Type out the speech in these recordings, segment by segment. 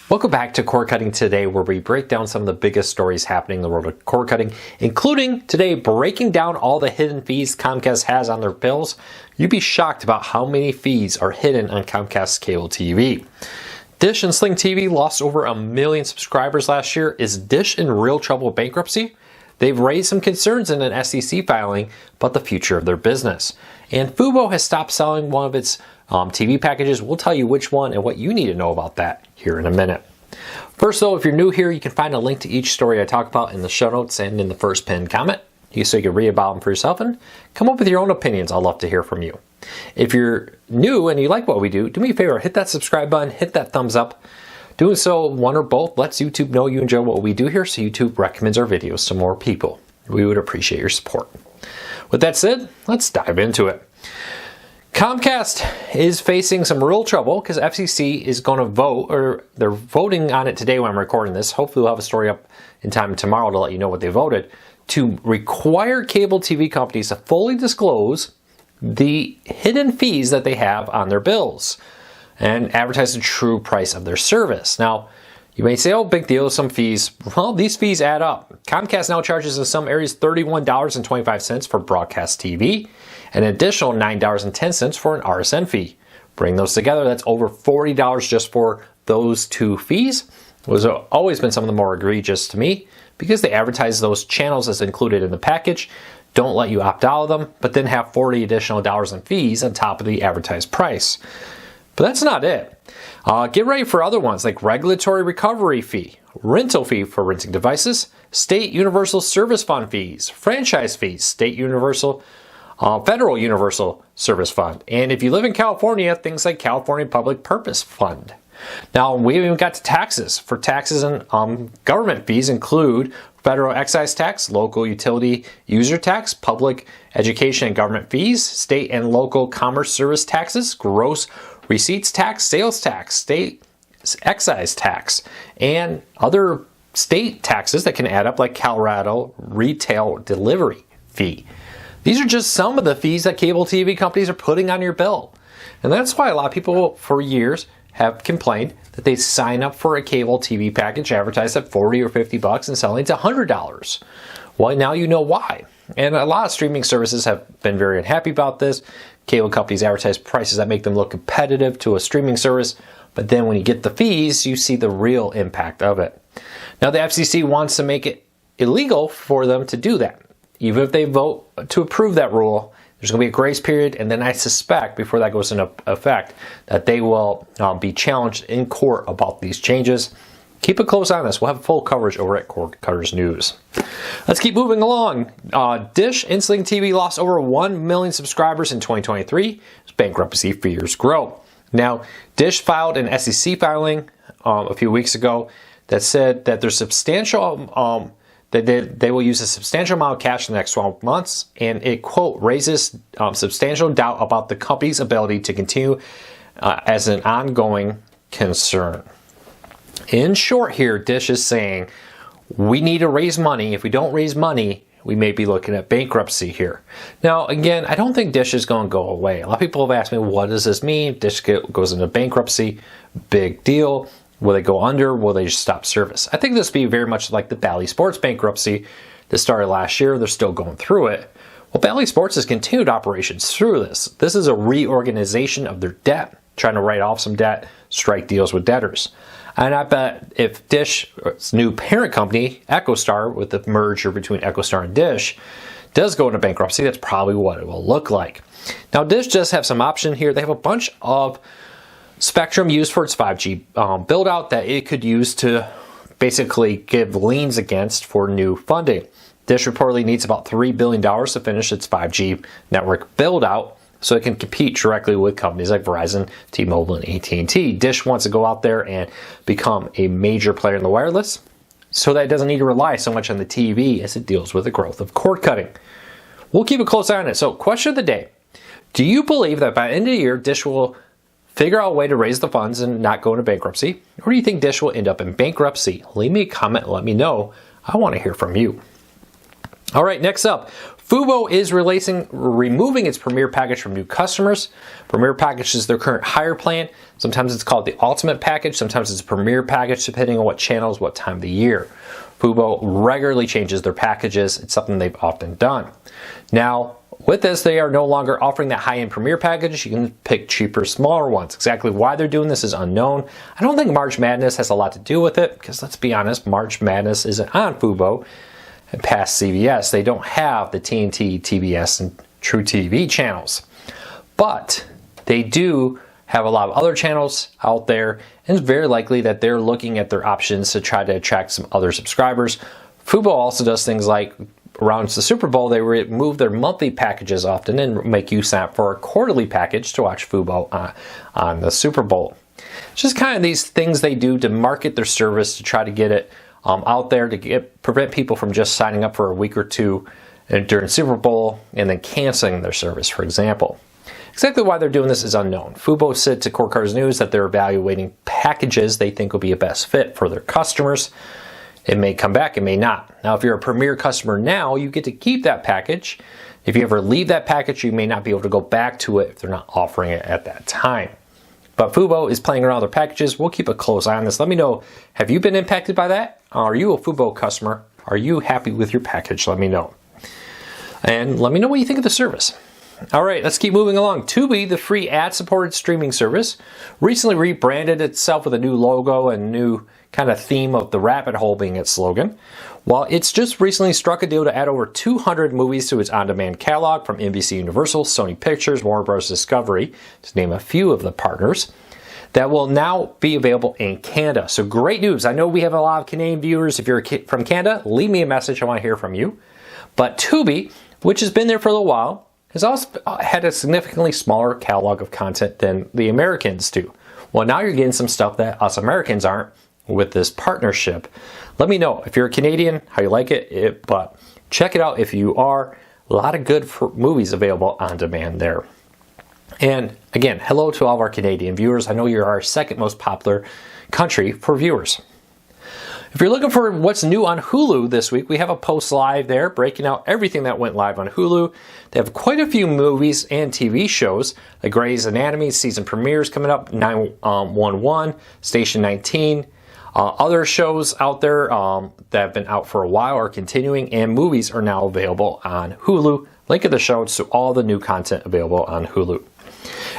Welcome back to Cord Cutting Today, where we break down some of the biggest stories happening in the world of cord cutting, including today breaking down all the hidden fees Comcast has on their bills. You'd be shocked about how many fees are hidden on Comcast cable TV. Dish and Sling TV lost over 1 million subscribers last year. Is Dish in real trouble with bankruptcy? They've raised some concerns in an SEC filing about the future of their business. And Fubo has stopped selling one of its TV packages. We'll tell you which one and what you need to know about that here in a minute. First though, if you're new here, you can find a link to each story I talk about in the show notes and in the first pinned comment, so you can read about them for yourself and come up with your own opinions. I'd love to hear from you. If you're new and you like what we do me a favor, hit that subscribe button, hit that thumbs up. Doing so, one or both, lets YouTube know you enjoy what we do here, so YouTube recommends our videos to more people. We would appreciate your support. With that said, let's dive into it. Comcast is facing some real trouble because FCC is going to vote, or they're voting on it today when I'm recording this. Hopefully we'll have a story up in time tomorrow to let you know what they voted, to require cable TV companies to fully disclose the hidden fees that they have on their bills and advertise the true price of their service. Now, you may say, oh, big deal, some fees. Well, these fees add up. Comcast now charges in some areas $31.25 for broadcast TV, an additional $9.10 for an RSN fee. Bring those together, that's over $40 just for those two fees. Those have always been some of the more egregious to me because they advertise those channels as included in the package, don't let you opt out of them, but then have $40 additional in fees on top of the advertised price. But that's not it. Get ready for other ones like regulatory recovery fee, rental fee for renting devices, state universal service fund fees, franchise fees, state universal, federal universal service fund, and if you live in California, things like California Public Purpose Fund. Now, we haven't even got to taxes. For taxes and government fees include federal excise tax, local utility user tax, public education and government fees, state and local commerce service taxes, gross receipts tax, sales tax, state excise tax, and other state taxes that can add up, like Colorado retail delivery fee. These are just some of the fees that cable TV companies are putting on your bill. And that's why a lot of people for years have complained that they sign up for a cable TV package advertised at $40 or $50 and selling it to $100. Well, now you know why. And a lot of streaming services have been very unhappy about this. Cable companies advertise prices that make them look competitive to a streaming service, but then when you get the fees, you see the real impact of it. Now, the FCC wants to make it illegal for them to do that. Even if they vote to approve that rule, there's going to be a grace period, and then I suspect before that goes into effect that they will be challenged in court about these changes. Keep a close eye on this. We'll have full coverage over at Cord Cutters News. Let's keep moving along. Dish and Sling TV lost over 1 million subscribers in 2023 as bankruptcy fears grow. Now, Dish filed an SEC filing a few weeks ago that said that there's substantial that they will use a substantial amount of cash in the next 12 months, and it, quote, raises substantial doubt about the company's ability to continue as an ongoing concern. In short here, Dish is saying, we need to raise money. If we don't raise money, we may be looking at bankruptcy here. Now, again, I don't think Dish is going to go away. A lot of people have asked me, what does this mean? Dish goes into bankruptcy, big deal. Will they go under? Will they just stop service? I think this will be very much like the Bally Sports bankruptcy that started last year. They're still going through it. Well, Bally Sports has continued operations through this. This is a reorganization of their debt, trying to write off some debt, strike deals with debtors. And I bet if Dish's new parent company, EchoStar, with the merger between EchoStar and Dish, does go into bankruptcy, that's probably what it will look like. Now, Dish does have some option here. They have a bunch of spectrum used for its 5G build out that it could use to basically give liens against for new funding. Dish reportedly needs about $3 billion to finish its 5G network build out so it can compete directly with companies like Verizon, T-Mobile, and AT&T. Dish wants to go out there and become a major player in the wireless so that it doesn't need to rely so much on the TV as it deals with the growth of cord cutting. We'll keep a close eye on it. So, question of the day. Do you believe that by the end of the year, Dish will figure out a way to raise the funds and not go into bankruptcy? Or do you think Dish will end up in bankruptcy? Leave me a comment and let me know. I want to hear from you. All right, next up, Fubo is removing its Premier package from new customers. Premier package is their current higher plan. Sometimes it's called the Ultimate package. Sometimes it's a Premier package, depending on what channels, what time of the year. Fubo regularly changes their packages. It's something they've often done. Now, with this, they are no longer offering that high-end Premier package. You can pick cheaper, smaller ones. Exactly why they're doing this is unknown. I don't think March Madness has a lot to do with it, because let's be honest, March Madness isn't on Fubo. And past CBS, they don't have the TNT, TBS, and True TV channels. But they do have a lot of other channels out there, and it's very likely that they're looking at their options to try to attract some other subscribers. Fubo also does things like, around the Super Bowl, they remove their monthly packages often and make you sign up for a quarterly package to watch Fubo on the Super Bowl. It's just kind of these things they do to market their service, to try to get it out there, to prevent people from just signing up for a week or two during Super Bowl and then canceling their service, for example. Exactly why they're doing this is unknown. Fubo said to Core Cars News that they're evaluating packages they think will be a best fit for their customers. It may come back, it may not. Now, if you're a Premier customer now, you get to keep that package. If you ever leave that package, you may not be able to go back to it if they're not offering it at that time. But Fubo is playing around with their packages. We'll keep a close eye on this. Let me know, have you been impacted by that? Are you a Fubo customer? Are you happy with your package? Let me know. And let me know what you think of the service. All right, let's keep moving along. Tubi, the free ad-supported streaming service, recently rebranded itself with a new logo and new kind of theme of the rabbit hole being its slogan. While it's just recently struck a deal to add over 200 movies to its on-demand catalog from NBC Universal, Sony Pictures, Warner Bros. Discovery, to name a few of the partners, that will now be available in Canada. So great news. I know we have a lot of Canadian viewers. If you're from Canada, leave me a message. I want to hear from you. But Tubi, which has been there for a little while, has also had a significantly smaller catalog of content than the Americans do. Well, now you're getting some stuff that us Americans aren't with this partnership. Let me know if you're a Canadian, how you like it, but check it out if you are. A lot of good movies available on demand there. And again, hello to all of our Canadian viewers. I know you're our second most popular country for viewers. If you're looking for what's new on Hulu this week, we have a post live there breaking out everything that went live on Hulu. They have quite a few movies and TV shows. The Grey's Anatomy season premieres coming up, 911, Station 19. Other shows out there that have been out for a while are continuing, and movies are now available on Hulu. Link in the show notes to all the new content available on Hulu.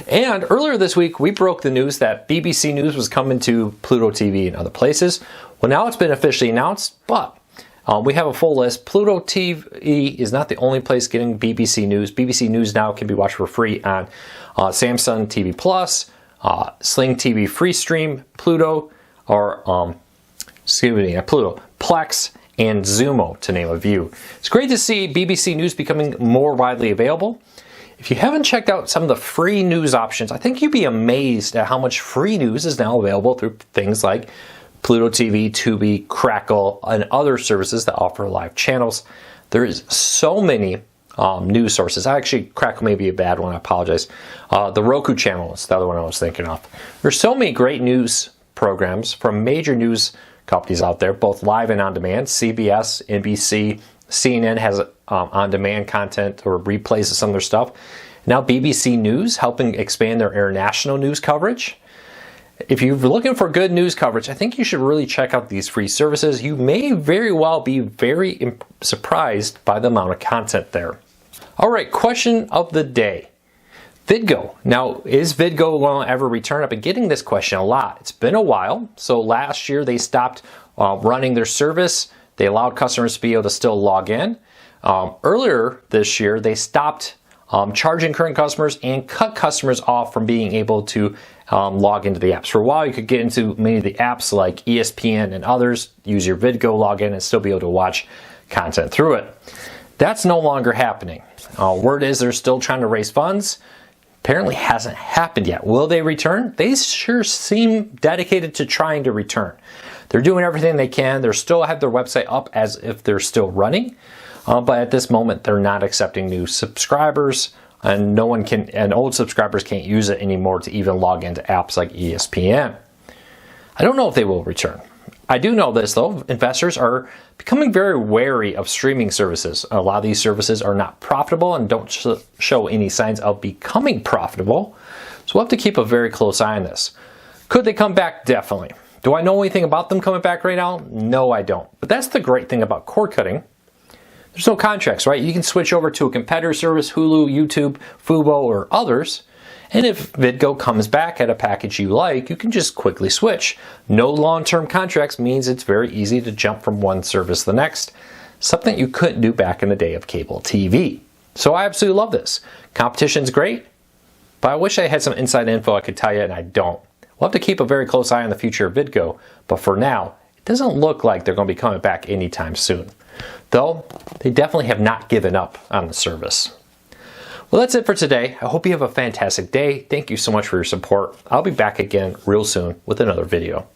And earlier this week, we broke the news that BBC News was coming to Pluto TV and other places. Well, now it's been officially announced, but we have a full list. Pluto TV is not the only place getting BBC News. BBC News now can be watched for free on Samsung TV Plus, Sling TV Free Stream, Pluto, or Pluto, Plex, and Zumo, to name a few. It's great to see BBC News becoming more widely available. If you haven't checked out some of the free news options, I think you'd be amazed at how much free news is now available through things like Pluto TV, Tubi, Crackle, and other services that offer live channels. There is so many news sources. Actually, Crackle may be a bad one, I apologize. The Roku channel is the other one I was thinking of. There's so many great news programs from major news companies out there, both live and on demand. CBS, NBC, CNN has on-demand content or replays of some of their stuff. Now BBC News helping expand their international news coverage. If you're looking for good news coverage, I think you should really check out these free services. You may very well be very surprised by the amount of content there. All right, question of the day. VidGo. Now, is VidGo going to ever return? I've been getting this question a lot. It's been a while. So last year they stopped running their service. They allowed customers to be able to still log in. Earlier this year, they stopped charging current customers and cut customers off from being able to log into the apps. For a while, you could get into many of the apps like ESPN and others, use your VidGo login, and still be able to watch content through it. That's no longer happening. Word is they're still trying to raise funds. Apparently hasn't happened yet. Will they return? They sure seem dedicated to trying to return. They're doing everything they can. They still have their website up as if they're still running. But at this moment, they're not accepting new subscribers, and old subscribers can't use it anymore to even log into apps like ESPN. I don't know if they will return. I do know this though, investors are becoming very wary of streaming services. A lot of these services are not profitable and don't show any signs of becoming profitable. So we'll have to keep a very close eye on this. Could they come back? Definitely. Do I know anything about them coming back right now? No, I don't. But that's the great thing about cord cutting. There's no contracts, right? You can switch over to a competitor service, Hulu, YouTube, Fubo, or others. And if Vidgo comes back at a package you like, you can just quickly switch. No long-term contracts means it's very easy to jump from one service to the next, something you couldn't do back in the day of cable TV. So I absolutely love this. Competition's great, but I wish I had some inside info I could tell you, and I don't. We'll have to keep a very close eye on the future of Vidgo, but for now, it doesn't look like they're going to be coming back anytime soon. Though, they definitely have not given up on the service. Well, that's it for today. I hope you have a fantastic day. Thank you so much for your support. I'll be back again real soon with another video.